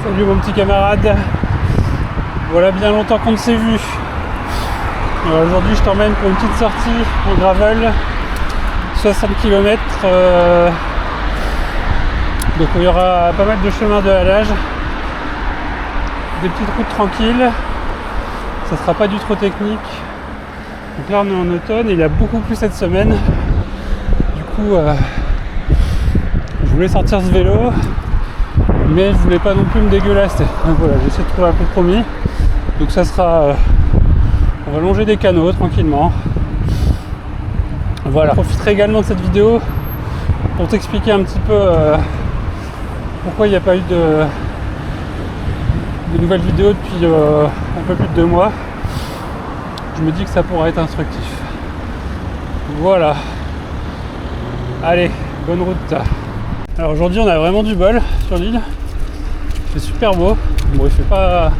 Salut mon petit camarade. Voilà bien longtemps qu'on ne s'est vu. Aujourd'hui je t'emmène pour une petite sortie en gravel, 60 km. Donc il y aura pas mal de chemins de halage, des petites routes tranquilles, ça sera pas du trop technique. Donc là on est en automne et il y a beaucoup plu cette semaine. Du coup je voulais sortir ce vélo, mais je voulais pas non plus me dégueulasser. Donc voilà, j'ai essayé de trouver un compromis. Donc ça sera, on va longer des canaux tranquillement. Voilà, je profiterai également de cette vidéo pour t'expliquer un petit peu pourquoi il n'y a pas eu de nouvelles vidéos depuis un peu plus de 2 mois. Je me dis que ça pourra être instructif. Voilà. Allez, bonne route. Alors aujourd'hui on a vraiment du bol sur l'île. C'est super beau. Bon, il fait à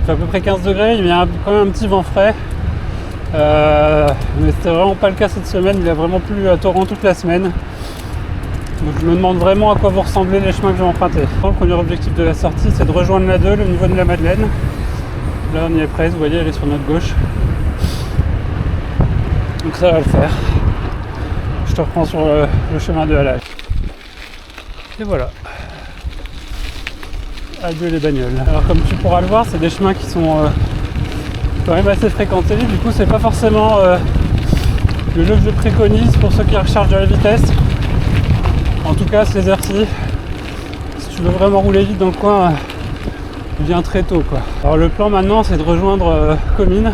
peu près 15 degrés, il y a quand même un petit vent frais. Mais c'était vraiment pas le cas cette semaine, il a vraiment plu à torrent toute la semaine. Donc je me demande vraiment à quoi vont ressembler les chemins que je vais emprunter. Le premier objectif de la sortie, c'est de rejoindre la Deule au niveau de la Madeleine. Là on y est presque, vous voyez, elle est sur notre gauche. Donc ça va le faire. Je te reprends sur le chemin de halage. Et voilà. Adieu les bagnoles. Alors comme tu pourras le voir, c'est des chemins qui sont quand même assez fréquentés. Du coup c'est pas forcément le jeu que je préconise pour ceux qui recherchent de la vitesse. En tout cas ces heures-ci, si tu veux vraiment rouler vite dans le coin, viens très tôt quoi. Alors le plan maintenant c'est de rejoindre Comines.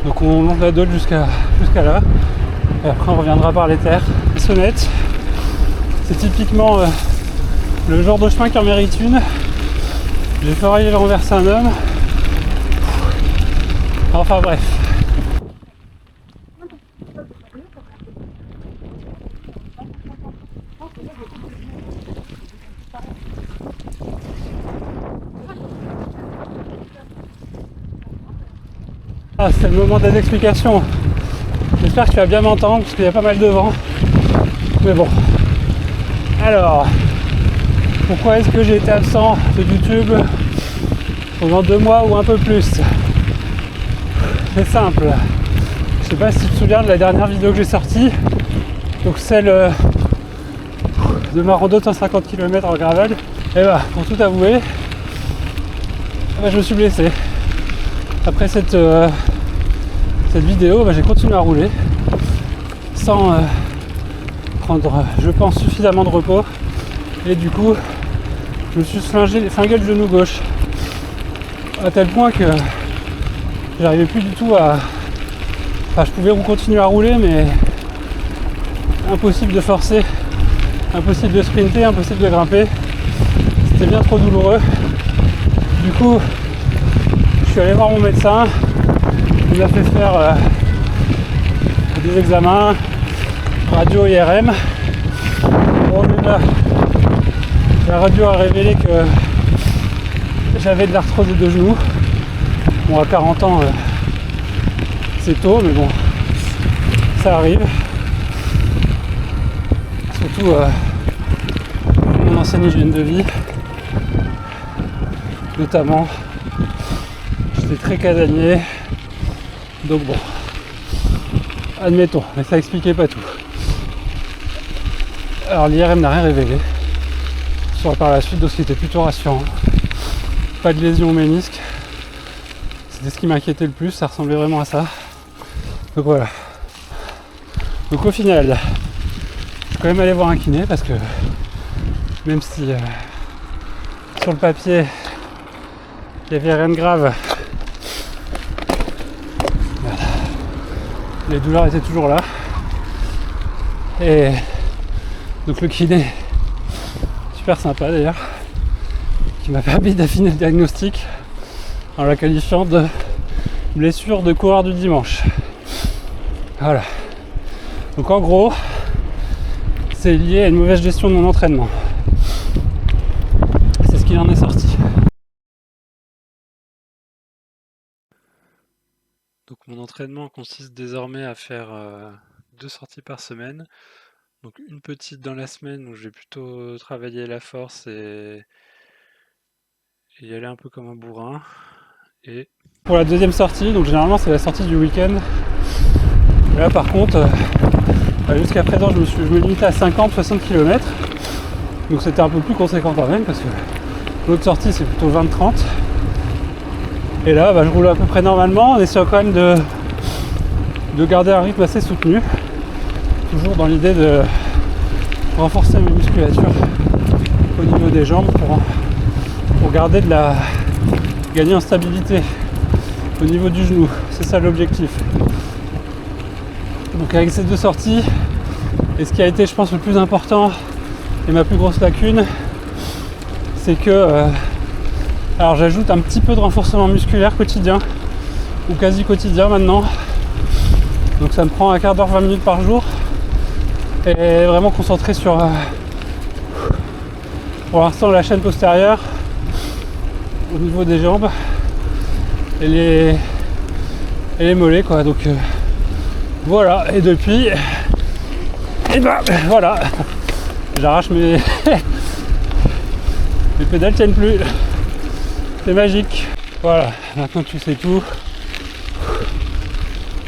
Donc on longe la Deule jusqu'à là. Et après on reviendra par les terres. Sonnette, c'est typiquement le genre de chemin qui en mérite une. J'ai failli renverser un homme. Enfin bref. Ah, c'est le moment des explications. J'espère que tu vas bien m'entendre parce qu'il y a pas mal de vent. Mais bon. Alors, pourquoi est-ce que j'ai été absent de YouTube pendant 2 mois ou un peu plus? C'est simple. Je sais pas si tu te souviens de la dernière vidéo que j'ai sortie. Donc celle de ma rando de 150 km en gravel. Et bah, pour tout avouer, je me suis blessé. Après cette vidéo, j'ai continué à rouler sans prendre, je pense, suffisamment de repos. Et du coup, je me suis flingué le genou gauche. À tel point que j'arrivais plus du tout à... Enfin, je pouvais continuer à rouler, mais impossible de forcer, impossible de sprinter, impossible de grimper. C'était bien trop douloureux. Du coup, je suis allé voir mon médecin. Il m'a fait faire des examens, radio IRM. Bon, la radio a révélé que j'avais de l'arthrose des 2 genoux. Bon, à 40 ans, c'est tôt, mais bon, ça arrive. Surtout mon ancienne hygiène de vie, notamment, j'étais très casanier. Donc bon, admettons, mais ça expliquait pas tout. Alors l'IRM n'a rien révélé par la suite, donc c'était plutôt rassurant. Pas de lésion au ménisque, c'était ce qui m'inquiétait le plus, ça ressemblait vraiment à ça. Donc voilà. Donc au final, je suis quand même allé voir un kiné parce que même si sur le papier il n'y avait rien de grave, les douleurs étaient toujours là. Et donc le kiné, super sympa d'ailleurs, qui m'a permis d'affiner le diagnostic en la qualifiant de blessure de coureur du dimanche. Voilà. Donc en gros, c'est lié à une mauvaise gestion de mon entraînement. C'est ce qu'il en est sorti. Donc mon entraînement consiste désormais à faire 2 sorties par semaine. Donc une petite dans la semaine où je vais plutôt travailler la force et et y aller un peu comme un bourrin. Et pour la deuxième sortie, donc généralement c'est la sortie du week-end. Là par contre, jusqu'à présent je me limitais à 50-60 km. Donc c'était un peu plus conséquent quand même parce que l'autre sortie c'est plutôt 20-30. Et là je roule à peu près normalement en essayant quand même de garder un rythme assez soutenu. Toujours dans l'idée de renforcer mes musculatures au niveau des jambes pour garder gagner en stabilité au niveau du genou. C'est ça l'objectif. Donc avec ces deux sorties, et ce qui a été je pense le plus important et ma plus grosse lacune, c'est que alors j'ajoute un petit peu de renforcement musculaire quotidien ou quasi quotidien maintenant, donc ça me prend un quart d'heure, 20 minutes par jour, et vraiment concentré sur pour l'instant la chaîne postérieure au niveau des jambes et les mollets quoi. Donc voilà, et depuis et voilà, j'arrache mes pédales tiennent plus, c'est magique. Voilà, maintenant tu sais tout,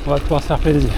on va pouvoir se faire plaisir.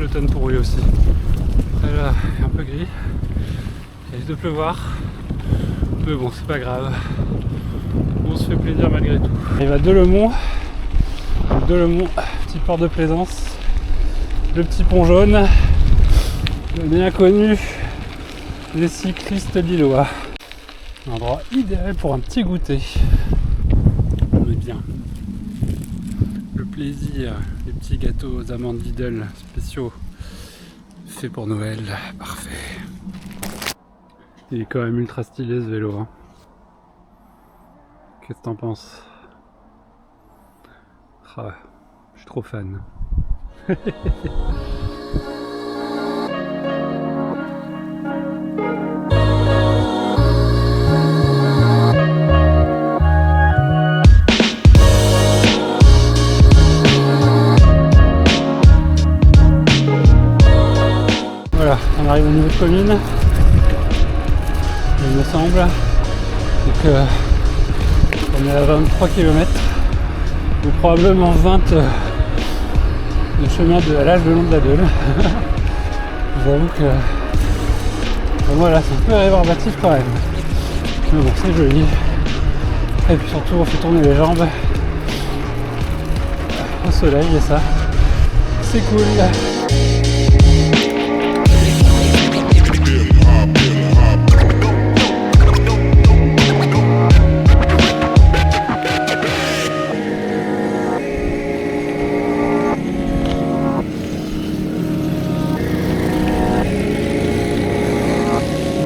L'automne pour rouler aussi. Là, il est un peu gris, il risque de pleuvoir, mais bon, c'est pas grave, on se fait plaisir malgré tout. Il va à Delemont, petit port de plaisance, le petit pont jaune, le bien connu des cyclistes lillois. Un endroit idéal pour un petit goûter. On est bien. Le plaisir, les petits gâteaux aux amandes Lidl spéciaux faits pour Noël, parfait. Il est quand même ultra stylé ce vélo, hein. Qu'est-ce que t'en penses? Ah, je suis trop fan. Voilà, on arrive au niveau de commune, il me semble. Donc on est à 23 km, ou probablement 20 de chemin de halage le long de la Deule. J'avoue que pour moi là c'est un peu rébarbatif quand même. Mais bon, c'est joli. Et puis surtout on fait tourner les jambes au soleil et ça, c'est cool.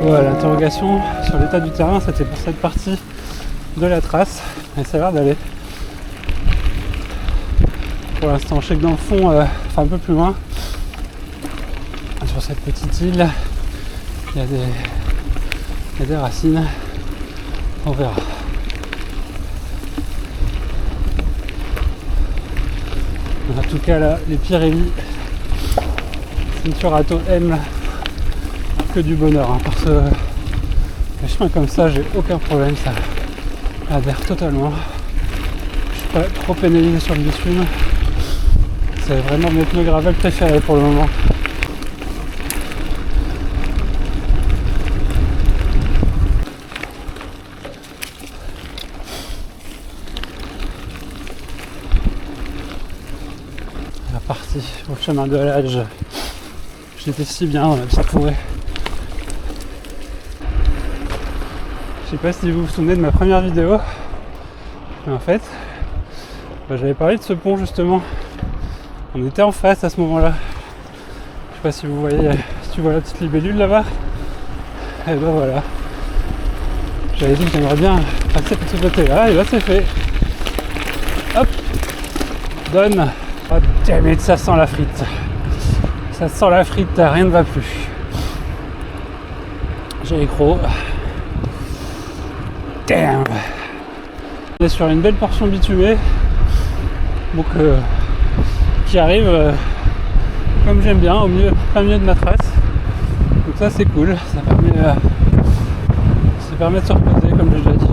Voilà, l'interrogation sur l'état du terrain, c'était pour cette partie de la trace, et ça a l'air d'aller. Pour l'instant, je sais que dans le fond, enfin un peu plus loin, sur cette petite île, il y a des racines, on verra. En tout cas là, les Pyrénées, Cinturato aime que du bonheur, hein, parce que les chemins comme ça, j'ai aucun problème, ça adhère totalement. Je suis pas trop pénalisé sur le bitume. C'est vraiment mon pneu gravel préféré pour le moment. La partie au chemin de l'âge, j'étais si bien dans la petite forêt. Je sais pas si vous vous souvenez de ma première vidéo, mais en fait, j'avais parlé de ce pont justement. On était en face à ce moment-là. Je sais pas si vous voyez, si tu vois la petite libellule là-bas. Et ben voilà. J'avais dit que j'aimerais bien passer par ce côté-là, et là c'est fait. Hop, donne. Oh damn it, ça sent la frite. Ça sent la frite, rien ne va plus. J'ai les crocs. Damn. On est sur une belle portion bitumée. Donc qui arrive comme j'aime bien, au milieu, plein milieu de ma trace. Donc ça c'est cool, ça permet de se reposer comme j'ai déjà dit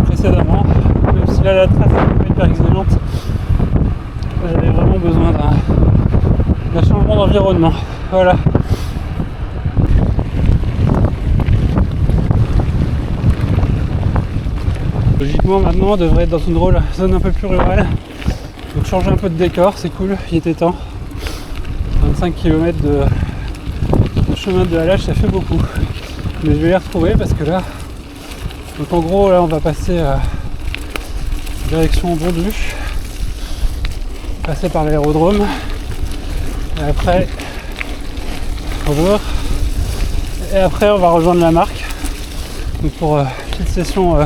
précédemment. Même si là la trace est pas hyper exigeante, j'avais vraiment besoin d'un changement d'environnement. Voilà. Logiquement maintenant on devrait être dans une zone un peu plus rurale. Donc changer un peu de décor, c'est cool, il était temps. 25 km de chemin de halage, ça fait beaucoup. Mais je vais les retrouver parce que là, donc en gros là on va passer direction Bondu, passer par l'aérodrome, et après bonjour, et après on va rejoindre la marque. Donc pour petite session, on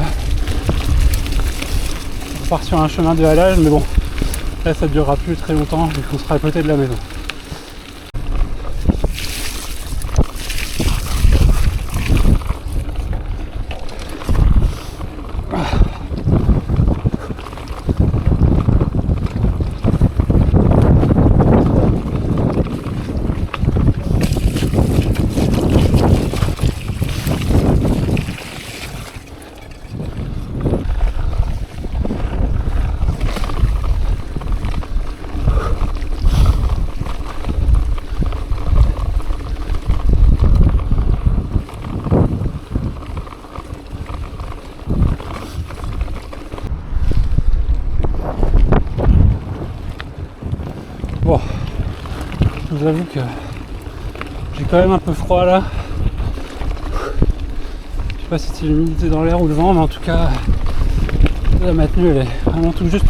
part sur un chemin de halage, mais bon. Là ça ne durera plus très longtemps vu qu'on sera à côté de la maison. Bon, je vous avoue que j'ai quand même un peu froid là. Je sais pas si c'est l'humidité dans l'air ou le vent, mais en tout cas la maintenue elle est vraiment tout juste.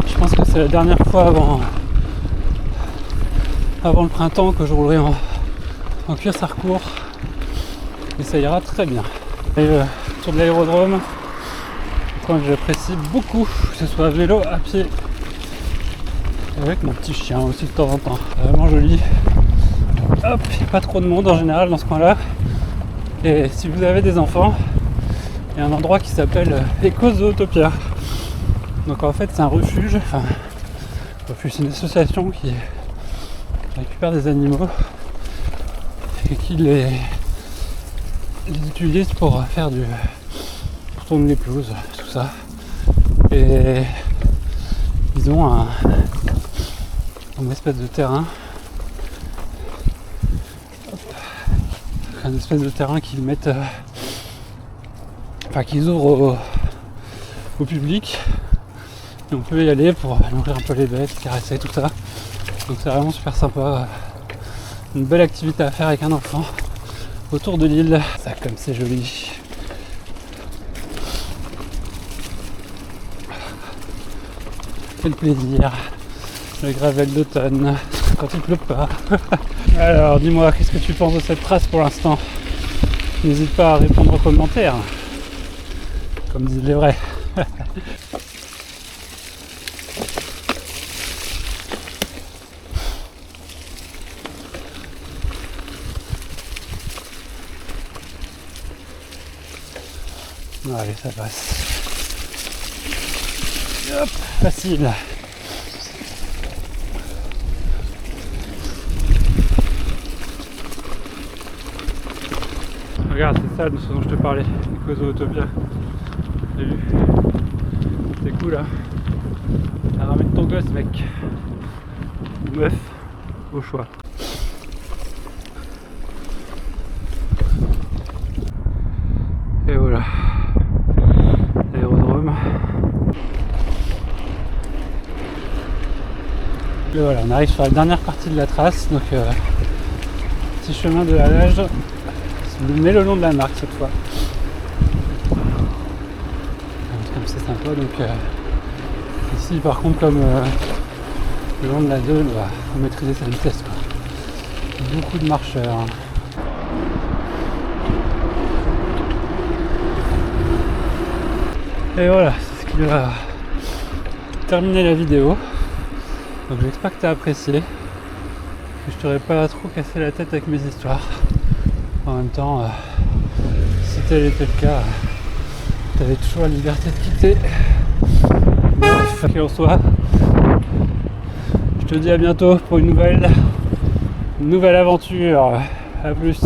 Je pense que c'est la dernière fois avant le printemps que je roulerai en cuir sarcourt et ça ira très bien. Et sur de l'aérodrome, quand j'apprécie beaucoup, que ce soit à vélo, à pied, avec mon petit chien aussi de temps en temps. Vraiment joli. Hop, il n'y a pas trop de monde en général dans ce coin-là. Et si vous avez des enfants, il y a un endroit qui s'appelle Eco-Zootopia. Donc en fait c'est un refuge, c'est une association qui récupère des animaux et qui les utilise pour faire pour tourner les pelouses, tout ça. Et ils ont une espèce de terrain, un espèce de terrain qu'ils mettent, qu'ils ouvrent au public, et on peut y aller pour nourrir un peu les bêtes, caresser, tout ça. Donc c'est vraiment super sympa, une belle activité à faire avec un enfant autour de l'île. Ça comme c'est joli. Quel plaisir. Le gravel d'automne, quand il pleut pas. Alors dis-moi, qu'est-ce que tu penses de cette trace pour l'instant? N'hésite pas à répondre aux commentaires, comme disent les vrais. Allez, ça passe. Hop, facile. Regarde, c'est ça ce dont je te parlais, Eco-Zootopia. T'as vu? C'est cool, hein? Ramène ton gosse, mec. Ou meuf, au choix. Et voilà. L'aérodrome. Et voilà, on arrive sur la dernière partie de la trace, donc petit chemin de halage mais le long de la marque cette fois. Comme c'est sympa, donc ici par contre comme le long de la 2, il faut maîtriser sa vitesse quoi. Beaucoup de marcheurs. Et voilà, c'est ce qui va terminer la vidéo. Donc j'espère que tu as apprécié, que je t'aurais pas trop cassé la tête avec mes histoires. En même temps, si tel était le cas, tu avais toujours la liberté de quitter. Bref, qu'il en soit, je te dis à bientôt pour une nouvelle aventure. A plus.